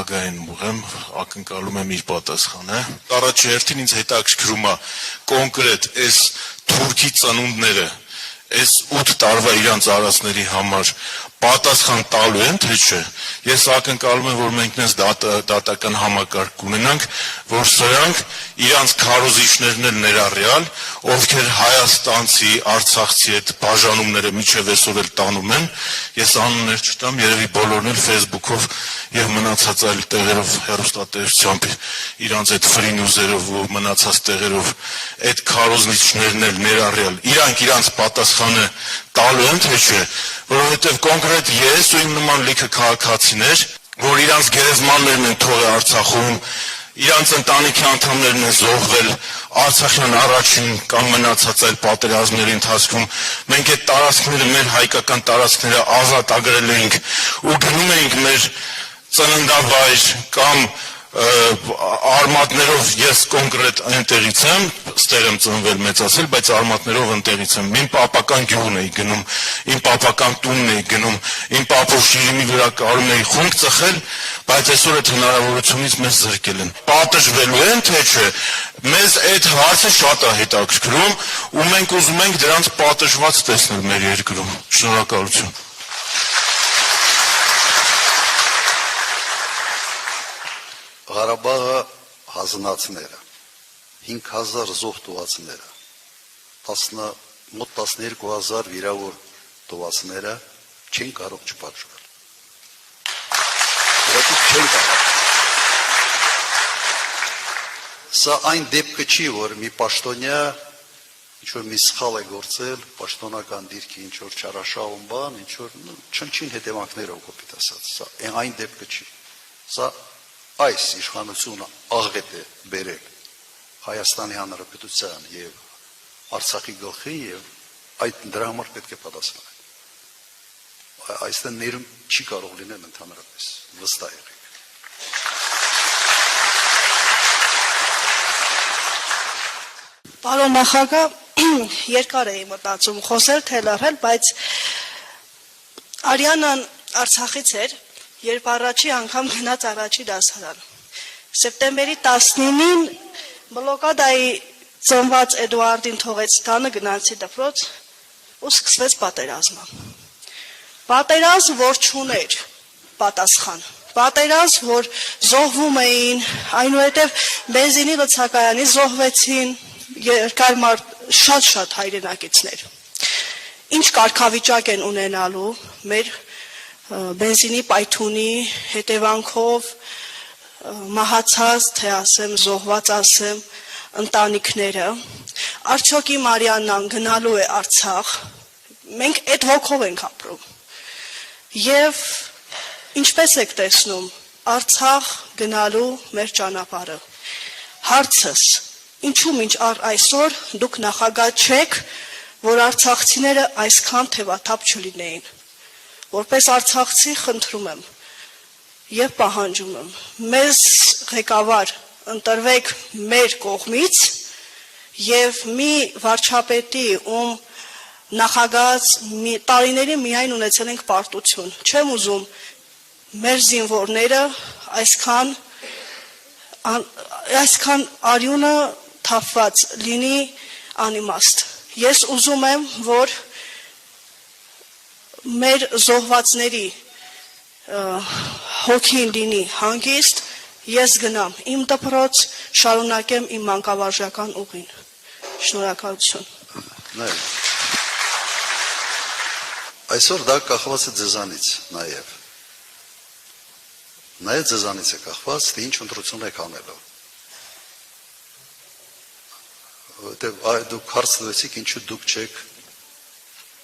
նախագահային ուղեմ, ակնկալում եմ իր պատասխանը։ Առաջի հերթին ինձ հետաքրքրում է կոնկրետ այս թուրքի ծնունդները, այս 8 տարվա իրանց արածների համար պատասխան տալու են, թե չէ։ Ես ակնկալում եմ, որ մենք մեզ դատական համակարգ կունենանք, որ սրանք իրանց քարոզիչներն էլ ներառյալ, ովքեր հայաստանցի, արցախցի այդ բաժանումները միջև այսօր էլ տանում են, ես անուններ չտամ, երևի բոլորն էլ Facebook-ով եւ մնացած այլ տեղերով հեռուստատեսությամբ իրանց այդ free news-երով ու մնացած տեղերով այդ քարոզիչներն էլ ներառյալ, իրանք պատասխանը տալու են, թե չէ, որովհետև կոնկրետ ես ու իմ նման լիքը քաղաքացիներ, որ իրանց գերեզմաններն են թողել Արցախում, իրանց ընտանիքի անդամներն են զոհվել Արցախյան առաջին կամ մնացած այլ պատերազմների ընթացքում, մենք այդ տարածքները, մեր հայկական տարածքները ազատ ագրել էինք ու գնում էինք մեր ծննդավայր կամ արմատներով, ես կոնկրետ այնտեղից եմ, ստեղ եմ ծնվել մեծացել, բայց արմատներով այնտեղից եմ, իմ պապական գյուղն էի գնում, իմ պապական տունն էի գնում, իմ պապու շիրիմի վրա կարում էի խունկ ծխել, բայց այսօր այդ հնարավորությունից մեզ զրկել են։ Պատժվելու են, թե չէ, մեզ այդ հարցը շատ է հետաքրքրում ու մենք ուզում ենք դրանց պատժված տեսնել մեր երկրում։ Շնորհակալություն։ Ղարաբաղը հանձնածները, 5000 զոհ տուվածները, մոտ 12000 վիրավոր տուվածները չեն կարող չպատժվել։ Չեն կարող։ Սա այն դեպքը չի, որ մի պաշտոնյա ինչ-որ մի սխալ է գործել, պաշտոնական դիրքի ինչ-որ չարաշահում բան, ինչ-որ չնչին հետևանքներով կոպիտ ասած։ Սա այն դեպքը չի։ Սա այս իշխանությունը աղետ է բերել Հայաստանի Հանրապետության եւ Արցախի գլխին եւ այդ դրա համար պետք է պատասխանել։ Այստեղ ներում չի կարող լինել ընդհանրապես, վստահ եղեք։ Պարոն նախագահ, երկար էի մտածում խոսել, թելարել, բայց Արիանան Արցախից էր, երբ առաջի անգամ գնաց առաջի դասարան։ Սեպտեմբերի 19-ին բլոկադայի ծնված Էդուարդին թողեց տանը, գնացի դպրոց ու սկսվեց պատերազմը։ Պատերազմ, որ չուներ պատասխան, պատերազմ, որ զոհվում էին, այնուհետև բենզինի լցակայանի զոհվեցին երկար շատ հայրենակիցներ։ Ինչ կարգավիճակ են ունենալու մեր բենզինի պայթունի հետևանքով մահացած, թե ասեմ, զոհված ասեմ, ընտանիքները, արդյոք իմ Արիաննան գնալու է Արցախ, մենք այդ ոգով ենք ապրում, և ինչպես եք տեսնում Արցախ գնալու մեր ճանապարհը, հարցս, ինչու մինչ այսօր դուք նախագահ չեք, որ արցախցիները այսքան թևաթափ չլինեին, որպես արցախցի խնդրում եմ և պահանջում եմ, մեզ ղեկավար ընտրվեք մեր կողմից և մի վարչապետի, ում նախագահած տարիների միայն ունեցել ենք պարտություն, չեմ ուզում մեր զինվորները այսքան արյունը թափված լինի անիմաստ, ես ուզում եմ, որ մեր զոհվածների հոգին լինի հանգիստ, ես գնամ իմ դպրոց, շարունակեմ իմ մանկավարժական ուղին։ Շնորհակալություն։ Այսօր դա կախված է ձեզանից նաև։ Նաև ձեզանից է կախված, թե ինչ ընտրություն եք անելու։ Որտեւ դուք հարց տվեցիք, ինչու դուք չեք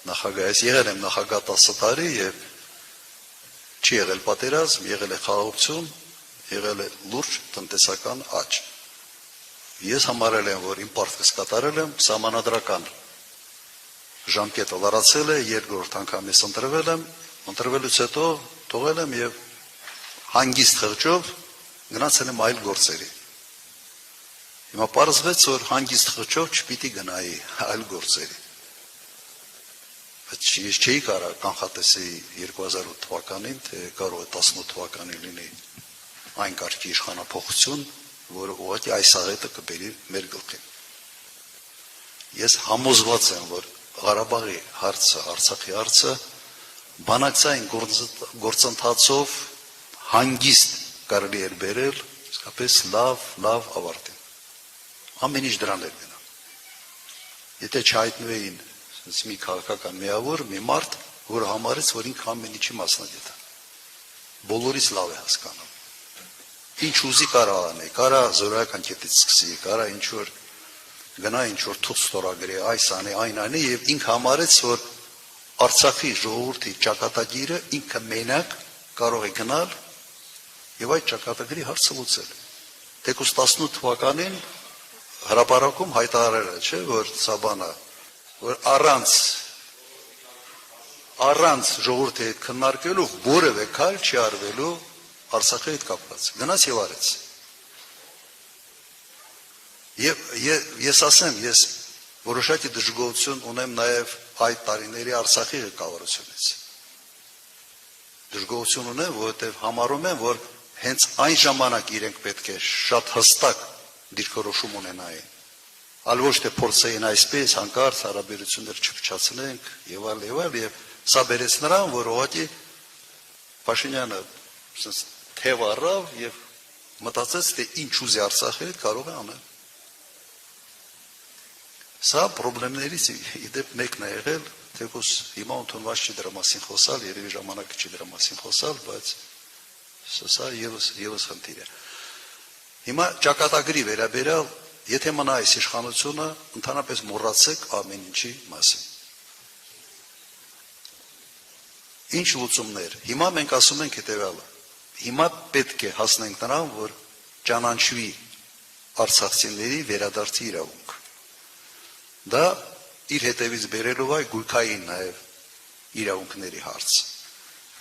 նախագահ, ես եղել եմ նախագահ 10 տարի եւ չի եղել պատերազմ, եղել է խաղաղություն, եղել է լուրջ տնտեսական աճ։ Ես համարել եմ, որ իմ պարտքս կատարել եմ, սահմանադրական ժամկետը լրացել է, երկրորդ անգամ ես ընտրվել եմ, ընտրվելուց հետո թողել եմ եւ հանգիստ խղճով գնացել եմ այլ գործերի։ Հիմա պարզվեց, որ հանգիստ խղճով չպիտի գնայի այլ գործերի։ Բայց ես չէի կարող կանխատեսեի 2008 թվականին, թե կարող է 18 թվականին լինի այն կարգի իշխանափոխություն, որը ուղղակի այս աղետը կբերի մեր գլխին։ Ես համոզված եմ, որ Ղարաբաղի հարցը, Արցախի հարցը բանակցային գործընթացով հանգիստ կարելի էր բերել իսկապես լավ ավարտին։ Ամեն ինչ դրան էր գնա։ Եթե չհայտնվեին մի քաղաքական միավոր, մի մարդ, որ համարեց, որ ինքը ամեն ինչի մասնագետ է։ Բոլորից լավ է հասկանում։ Ինչ ուզի կարա անի, կարա զորայական կետից սկսի, կարա ինչ որ գնա ինչ որ թուղթ ստորագրի, այս անի, այն անի, եւ ինքը համարեց, որ Արցախի ժողովրդի ճակատագիրը ինքը մենակ կարող է գնալ եւ այդ ճակատագրի հարցը լուծել։ Թեկուզ 18 թվականին հրապարակում հայտարարել է, չէ, որ սա բանը, որ առանց ժողովրդի հետ քննարկելու որևէ քայլ չի արվելու Արցախի հետ կապված։ Գնաց եւ արեց։ Ես ասեմ, ես որոշակի դժգոհություն ունեմ նաև այդ տարիների Արցախի ղեկավարությունից։ Դժգոհություն ունեմ, որովհետև համարում եմ, որ հենց այն ժամանակ իրենք պետք է շատ հստակ դիրքորոշում ունենային։ Այլ ոչ թե փորձեին այսպես հանկարծ հարաբերություններ չփչացնենք եւ այլ, եւ սա բերեց նրան, որ ուղղակի Փաշինյանը թև առավ եւ մտածեց, թե ինչ ուզի Արցախի հետ կարող է անել։ Սա խնդիրներից իդեպ մեկն է եղել, թեկուզ հիմա ընդունված չի դրա մասին խոսալ, երևի ժամանակը չի դրա մասին խոսալ, բայց սա եւս խնդիր է։ Հիմա ճակատագրի վերաբերյալ, եթե մնա այս իշխանությունը, ընդհանրապես մոռացեք ամեն ինչի մասին։ Ինչ լուծումներ։ Հիմա մենք ասում ենք հետեւյալը։ Հիմա պետք է հասնենք նրան, որ ճանաչվի արցախցիների վերադարձի իրավունք։ Դա իր հետևից բերելով այ գույքային նաև իրավունքների հարց։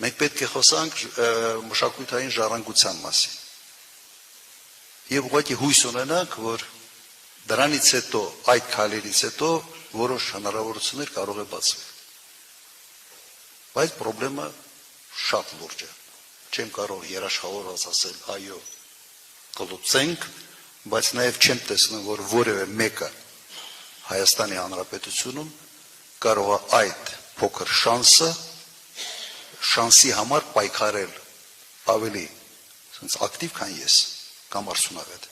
Մենք պետք է խոսանք մշակութային ժառանգության մասին։ Եվ ուղղակի հույս ունենանք, որ դրանից հետո, այդ քայլերից հետո որոշ հնարավորություններ կարող է բացվել։ Բայց խնդրեմը շատ լուրջ է։ Չեմ կարող երաշխավորված ասել, այո, կլուծենք, բայց նաև չեմ տեսնում, որ որևէ մեկը Հայաստանի Հանրապետությունում կարող է այդ փոքր շանսի համար պայքարել ավելի ակտիվ, քան ես կամ Արսունավետ։